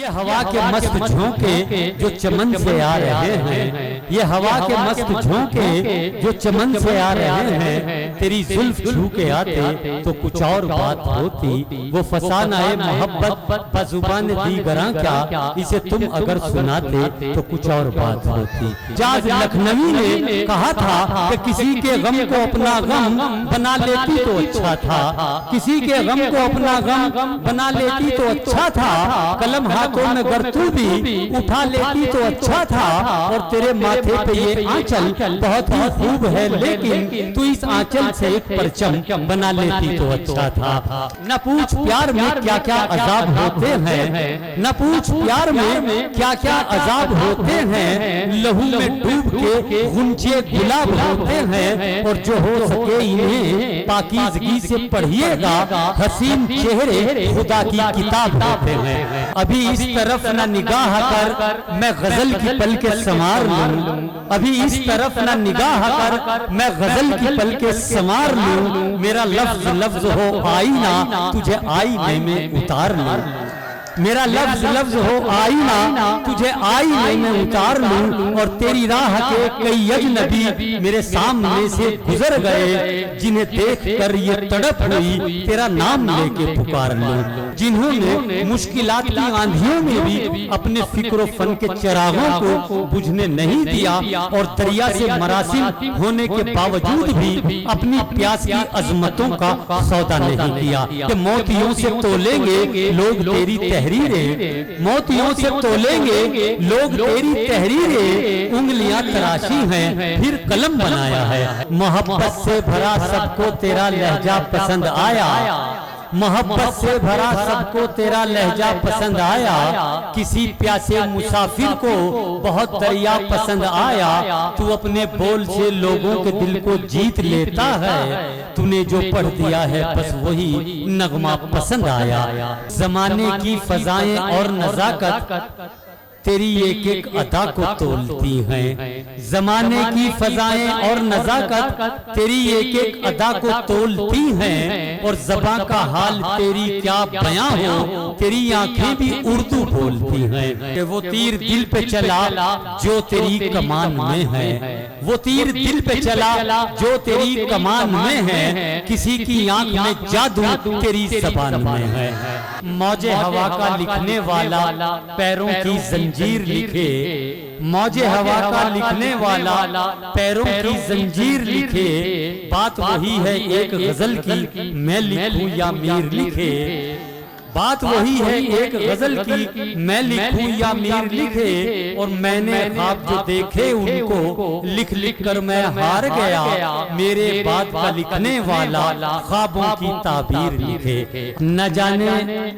ये हवा के मस्त झोंके जो चमन से आ रहे हैं, ये हवा के मस्त झोंके जो चमन से आ रहे हैं, तेरी जुल्फ छू के आते तो कुछ और बात होती। वो फसाना है मोहब्बत बजुबान दीगरा क्या, इसे तुम अगर सुनाते तो कुछ और बात होती। जाज लखनवी ने कहा था कि किसी के गम को अपना गम बना लेती तो अच्छा था, किसी के गम को अपना गम बना लेती तो अच्छा था, कलम हाथों में गर तू भी उठा लेती तो अच्छा था। और तेरे माथे पे ये आंचल बहुत ही खूब है, लेकिन तू इस आंचल से एक परचम बना लेती तो अच्छा था। न पूछ प्यार में क्या क्या अजाब होते हैं, न पूछ प्यार में क्या क्या अजाब होते हैं, लहू में डूब के गुंजे गुलाब होते हैं। और जो हो सके इन्हें पाकीज़गी से पढ़िएगा, हसीन चेहरे खुदा की किताब होते हैं। अभी इस तरफ न निगाह कर मैं गजल की पल के संवार लूं, अभी इस तरफ न निगाह कर मैं गजल की पल के संवार लूं। मेरा लफ्ज लफ्ज हो आईना, तुझे आईने में उतार लूं। मेरा लफ्ज लफ्ज हो आईना, तुझे आईने में उतार लूं। और तेरी राह के कई अजनबी मेरे सामने से गुजर गए, जिन्हें देख कर ये तड़प हुई तेरा नाम लेके पुकार लूं। जिन्होंने मुश्किलात की आंधियों में भी अपने फिक्र फन के चिरागों को बुझने नहीं दिया, और दरिया से मरासिल होने के बावजूद भी अपनी प्यास की अजमतों का सौदा नहीं किया। कि मोतियों से तोलेंगे लोग तेरी तहरीरें, मोतियों से तोलेंगे लोग तेरी तहरीरें, उंगलियां तराशी हैं फिर कलम बनाया है। मोहब्बत से भरा सबको तेरा लहजा पसंद आया, मोहब्बत से भरा सबको तेरा लहजा पसंद आया। किसी प्यासे मुसाफिर को बहुत दरिया पसंद आया। तू अपने बोल से लोगों के दिल को जीत लेता है, तूने जो पढ़ दिया है बस वही नगमा पसंद आया। जमाने की फजाएं और नजाकत तेरी एक एक अदा को तोलती हैं, जमाने की फजाएं और नजाकत तेरी एक एक अदा को तोलती हैं। और ज़बां का हाल तेरी क्या बयां हो, तेरी आंखें भी उर्दू बोलती हैं। कि वो तीर दिल पे चला जो तेरी कमान में है, वो तीर दिल पे चला जो तेरी कमान में है, किसी की आंख में जादू तेरी ज़बान में है। मौजे हवा का लिखने वाला पैरों की जंजीर लिखे, मौजे हवा का लिखने वाला पैरों की जंजीर लिखे। बात वही है एक गजल की, मैं लिखूं या मीर लिखे। बात वही है एक गजल की, मैं लिखूं या मीर लिखे। और मैंने ख्वाब जो देखे उनको लिख लिख कर मैं हार गया, मेरे बाद का लिखने वाला ख्वाबों की ताबीर लिखे। न जाने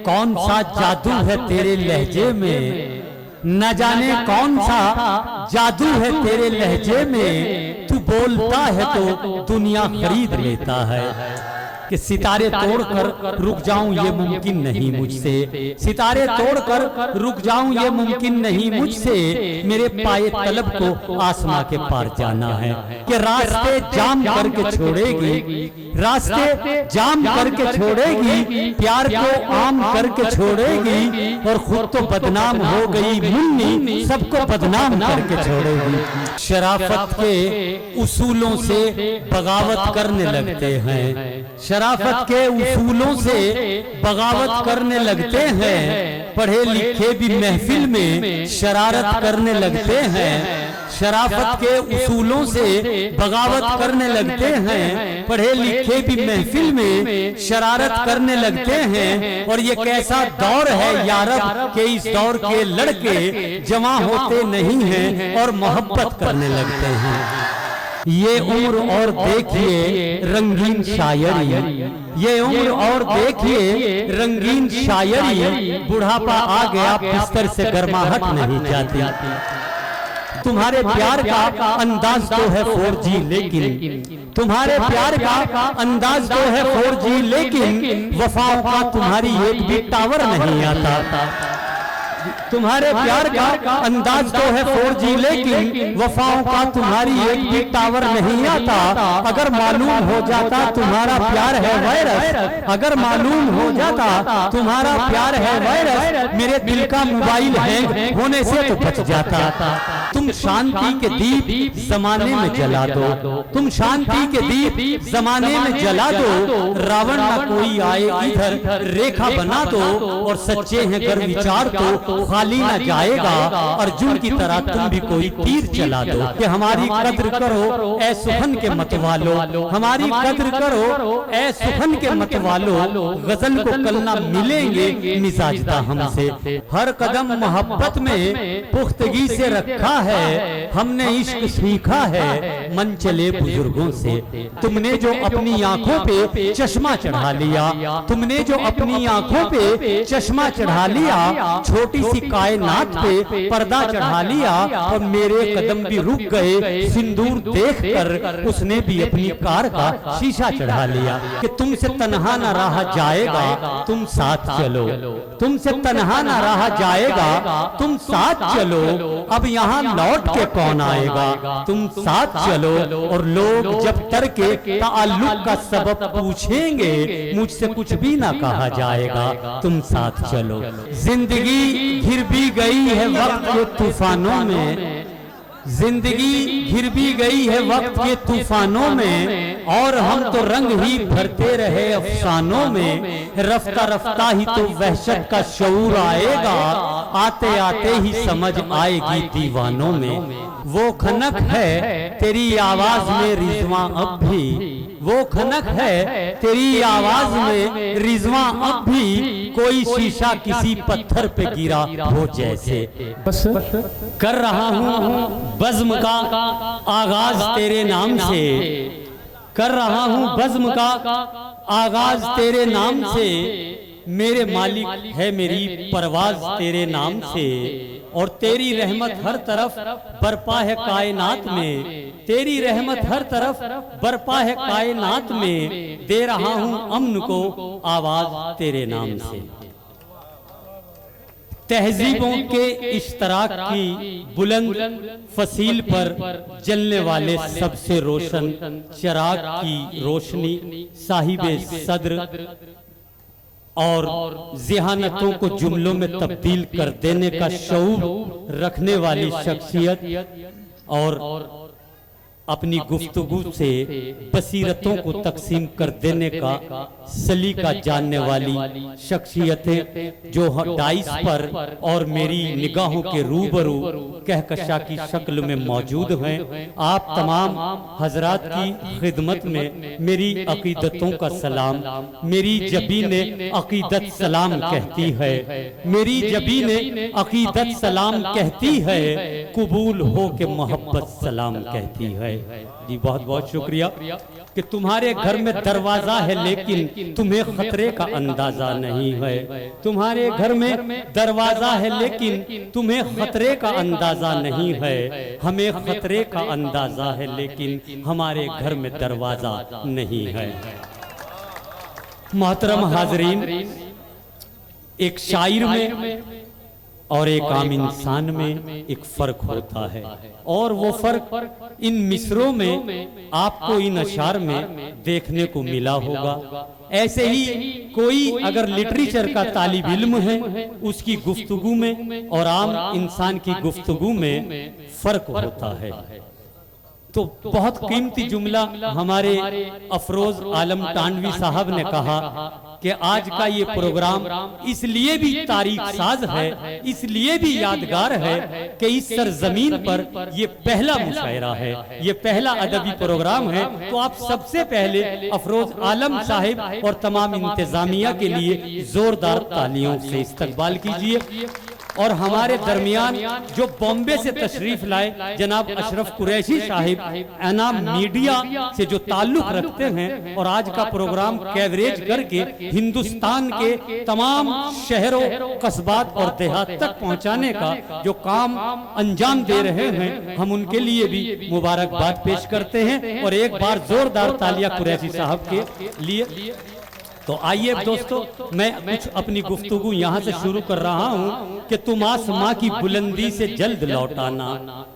कौन सा जादू है तेरे लहजे में, न जाने कौन सा जादू है तेरे लहजे में, तू बोलता है तो दुनिया खरीद लेता है। कि सितारे तोड़कर रुक जाऊं ये मुमकिन नहीं मुझसे, सितारे तोड़कर रुक जाऊं ये मुमकिन नहीं मुझसे। मेरे पाए तलब को आसमां के पार जाना है। कि रास्ते जाम करके छोड़ेगी, रास्ते जाम करके छोड़ेगी, प्यार को आम करके छोड़ेगी। और खुद तो बदनाम हो गई मुन्नी, सबको बदनाम करके छोड़ेगी। शराफत के उसूलों से बगावत करने लगते हैं, शराफत के उसूलों से बगावत करने लगते हैं। पढ़े लिखे भी महफिल में शरारत करने लगते हैं, शराफत के उसूलों से बगावत करने लगते हैं। पढ़े लिखे भी महफिल में शरारत करने लगते हैं। और ये कैसा दौर है यारब के इस दौर के लड़के जवां होते नहीं हैं और मोहब्बत करने लगते हैं। ये उम्र और देखिए रंगीन शायरी, ये उम्र और देखिए रंगीन शायरी। बुढ़ापा आ गया बिस्तर से गर्माहट नहीं जाती। तुम्हारे प्यार का अंदाज तो है 4G, लेकिन तुम्हारे प्यार का अंदाज तो है 4G, लेकिन वफाओं का तुम्हारी एक भी टावर नहीं आता। तुम्हारे प्यार का अंदाज तो है 4G, लेकिन वफाओं का तुम्हारी एक भी टावर नहीं आता। अगर मालूम हो जाता तुम्हारा प्यार है वायरस, अगर मालूम हो जाता तुम्हारा प्यार है वायरस, मेरे दिल का मोबाइल हैंग होने से तो बच जाता। तुम शांति के दीप जमाने में जला दो, तुम शांति के दीप जमाने में जला दो। रावण ना कोई आए इधर रेखा बना दो, और सच्चे हैं गर विचार तो खाली ना जाएगा। अर्जुन की तरह तुम भी कोई तीर चला दो कि हमारी कद्र करो ऐ सुखन के मतवालो, हमारी कद्र करो ऐ सुखन के मतवालो। गजल को कल ना मिलेंगे मिजाजदा हमसे, हर कदम मोहब्बत में पुख्तगी से रखा है। हमने इश्क सीखा है मन चले बुजुर्गों से। तुमने जो अपनी आंखों पे चश्मा चढ़ा लिया, तुमने जो अपनी आंखों पे चश्मा चढ़ा लिया, छोटी सी कायनात पे पर्दा चढ़ा लिया, और मेरे कदम भी रुक गए सिंदूर देखकर। उसने भी अपनी कार का शीशा चढ़ा लिया कि तुमसे तन्हा ना रहा जाएगा, तुम साथ चलो, तुमसे तन्हा ना रहा जाएगा, तुम साथ चलो। अब यहाँ लौट के कौन आएगा, तुम साथ चलो। और लोग जब तरके ताल्लुक का सबब पूछेंगे, मुझसे कुछ भी ना कहा जाएगा, तुम साथ चलो। जिंदगी घिर भी गई है वक्त के तूफानों में, जिंदगी घिर भी गई है वक्त के तूफानों में, और हम तो रंग ही भरते रहे अफसानों में। रफ्ता रफ्ता ही तो वहशत का शऊर आएगा, आते आते ही समझ आएगी दीवानों में। वो खनक है तेरी आवाज में रिजवां अब भी, वो खनक है तेरी आवाज में रिजवां अब भी, कोई शीशा किसी पत्थर पे गिरा हो जैसे। बस कर रहा हूँ बज़्म का आगाज तेरे नाम से, कर रहा हूँ बज़्म का आगाज तेरे नाम से। मेरे मालिक है मेरी परवाज तेरे नाम से, और तेरी रहमत हर तरफ बरपा है कायनात में, तेरी रहमत हर तरफ बरपा है कायनात में। दे रहा हूँ अमन को आवाज तेरे नाम से। तहजीबों के इश्तराक की बुलंद फसील पर जलने वाले सबसे रोशन चिराग की रोशनी, साहिबे सद्र और ज़िहानतों को जुमलों में तब्दील कर देने का शऊर रखने वाली शख्सियत, और अपनी गुफ्तगू से बसीरतों को तकसीम कर देने का सलीका जानने वाली शख्सियतें जो डाइस पर और मेरी निगाहों के रूबरू कहकशा की शक्ल में मौजूद हैं। आप तमाम हजरात की खिदमत में मेरी अकीदतों का सलाम। मेरी जबीने अकीदत सलाम कहती है, मेरी जबीने अकीदत सलाम कहती है, कबूल हो के मोहब्बत सलाम कहती है। जी बहुत बहुत शुक्रिया कि तुम्हारे घर में दरवाजा है लेकिन तुम्हें खतरे का अंदाजा नहीं है। तुम्हारे घर में दरवाजा है लेकिन तुम्हें खतरे का अंदाजा नहीं है। हमें खतरे का अंदाजा है लेकिन हमारे घर में दरवाजा नहीं है। मोहतरम हाजरीन, एक शायर में और एक आम इंसान में एक फर्क होता है, और वो फर्क इन मिसरों में आपको इन अशार में देखने को मिला होगा। ऐसे ही कोई अगर लिटरेचर का तालिब इल्म है, उसकी गुफ्तगू में और आम इंसान की गुफ्तगू में फर्क होता है। तो बहुत कीमती जुमला हमारे अफरोज आलम टांडवी साहब ने कहा कि आज का ये प्रोग्राम इसलिए भी तारीख साज है, इसलिए भी यादगार है कि इस सरजमीन पर ये पहला मुशायरा है, ये पहला अदबी प्रोग्राम है। तो आप सबसे पहले अफरोज आलम साहिब और तमाम इंतजामिया के लिए जोरदार तालियों से इस्तकबाल कीजिए। और हमारे दरमियान जो बॉम्बे से तशरीफ लाए जनाब अशरफ कुरैशी साहिब, एनाम मीडिया से जो ताल्लुक रखते हैं और आज का प्रोग्राम कवरेज करके हिंदुस्तान के तमाम शहरों, कस्बात और देहात तक पहुंचाने का जो काम अंजाम दे रहे हैं, हम उनके लिए भी मुबारकबाद पेश करते हैं। और एक बार जोरदार तालियां कुरैशी साहब के लिए। तो आइए दोस्तों, मैं कुछ अपनी गुफ्तगू यहाँ से शुरू कर रहा हूँ कि तुम आसमां की बुलंदी से जल्द लौटाना,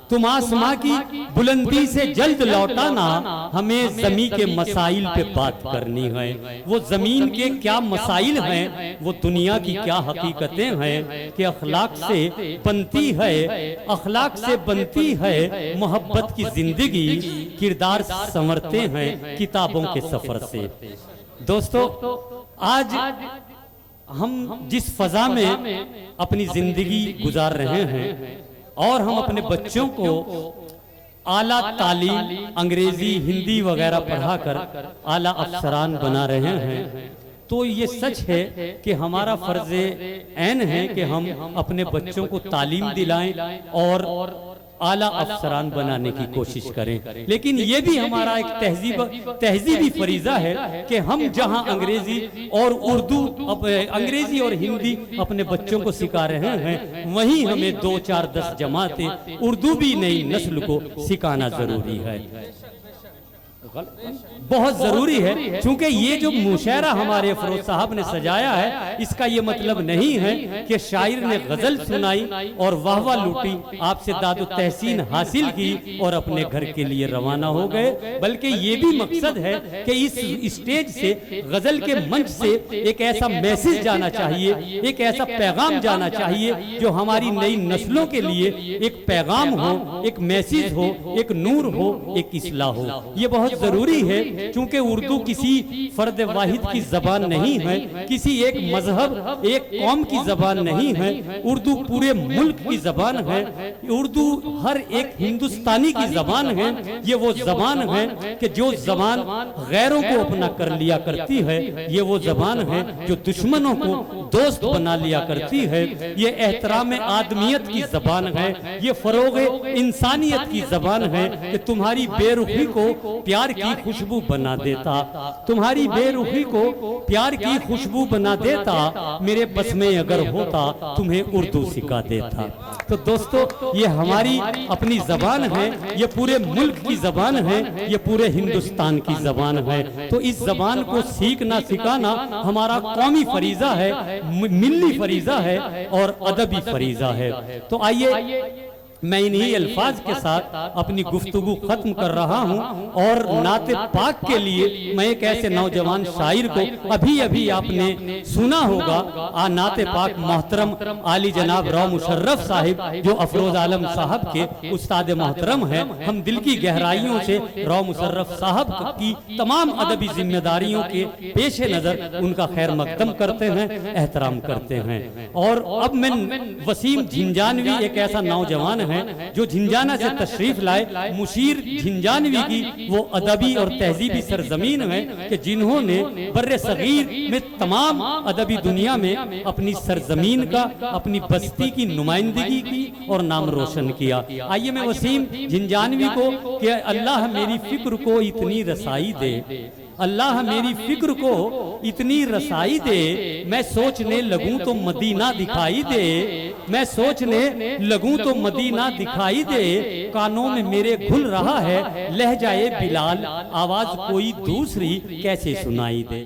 तुम आसमां की बुलंदी से जल्द लौटाना, हमें जमीन के मसाइल पे बात करनी है। वो जमीन के क्या मसाइल हैं, वो दुनिया की क्या हकीकतें हैं कि अखलाक से बनती है, अखलाक से बनती है मोहब्बत की जिंदगी, किरदार संवरते हैं किताबों के सफर से। दोस्तों, आज हम जिस फजा में अपनी जिंदगी गुजार रहे हैं और हम अपने बच्चों को आला तालीम, अंग्रेजी, हिंदी वगैरह पढ़ाकर आला अफसरान बना रहे हैं, तो ये सच है कि हमारा फर्ज ऐन है कि हम अपने बच्चों को तालीम दिलाएं और आला अफसरान बनाने की कोशिश करें। लेकिन ये भी हमारा एक तहजीबी फरीजा है कि हम जहां अंग्रेजी और उर्दू, अंग्रेजी और हिंदी अपने बच्चों को सिखा रहे हैं, वहीं हमें 2, 4, 10 जमातें उर्दू भी नई नस्ल को सिखाना जरूरी है, बहुत जरूरी है। क्योंकि ये जो मुशायरा हमारे अफरोज साहब ने सजाया है, इसका ये मतलब नहीं है कि शायर ने गजल सुनाई और वाहवा लूटी, आपसे दादो तहसीन हासिल की और अपने घर के लिए रवाना हो गए, बल्कि ये भी मकसद है कि इस स्टेज से, गजल के मंच से एक ऐसा मैसेज जाना चाहिए, एक ऐसा पैगाम जाना चाहिए जो हमारी नई नस्लों के लिए एक पैगाम हो, एक मैसेज हो, एक नूर हो, एक इस्लाह हो। ये बहुत जरूरी है, क्योंकि उर्दू किसी फर्द वाहिद की जबान नहीं है, किसी एक मजहब, एक कौम की जबान नहीं है, उर्दू पूरे मुल्क की जबान है, उर्दू हर एक हिंदुस्तानी की जबान है। ये वो जबान है कि जो जबान गैरों को अपना कर लिया करती है, ये वो जबान है जो दुश्मनों को दोस्त बना लिया करती है। ये एहतराम आदमियत की जबान है, ये फरोग इंसानियत की जबान है कि तुम्हारी बेरुखी को प्यार की खुशबू बना देता, तुम्हारी बेरुखी को प्यार की खुशबू बना देता, मेरे बस में अगर होता तुम्हें उर्दू सिखा देता। तो दोस्तों, ये हमारी अपनी जबान है, ये पूरे मुल्क की जबान है, ये पूरे हिंदुस्तान की जबान है। तो इस जबान को सीखना सिखाना हमारा कौमी फरीजा है, मिल्ली फरीजा है और अदबी फरीजा है। तो आइए मैं इन्हीं अल्फाज के साथ अपनी गुफ्तगू खत्म कर रहा हूं और नाते पाक के लिए मैं एक ऐसे नौजवान शायर को, अभी अभी आपने सुना होगा, नाते पाक मोहतरम आली जनाब रौ मुशर्रफ साहिब, जो अफरोज आलम साहब के उस्ताद मोहतरम हैं। हम दिल की गहराइयों से रौ मुशर्रफ साहब की तमाम अदबी जिम्मेदारियों के पेश नजर उनका खैर मकदम करते हैं, एहतराम करते हैं। और अब मैं वसीम झिंझानवी, एक ऐसा नौजवान है जो झिंझाना से तशरीफ लाए, मुशीर झिंझानवी की वो अदबी और तहजीबी सरजमीन है कि जिन्होंने बर्रे सगीर में तमाम अदबी दुनिया में अपनी सरजमीन का, अपनी बस्ती की नुमाइंदगी की और नाम रोशन किया। आइए मैं वसीम झिंझानवी को कि अल्लाह मेरी फिक्र को इतनी रसाई दे, अल्लाह मेरी फिक्र को इतनी रसाई दे, मैं सोचने लगूं तो मदीना दिखाई दे, मैं सोचने लगूं तो मदीना दिखाई दे, कानों में मेरे घुल रहा है लहजाए बिलाल, आवाज कोई दूसरी कैसे सुनाई दे।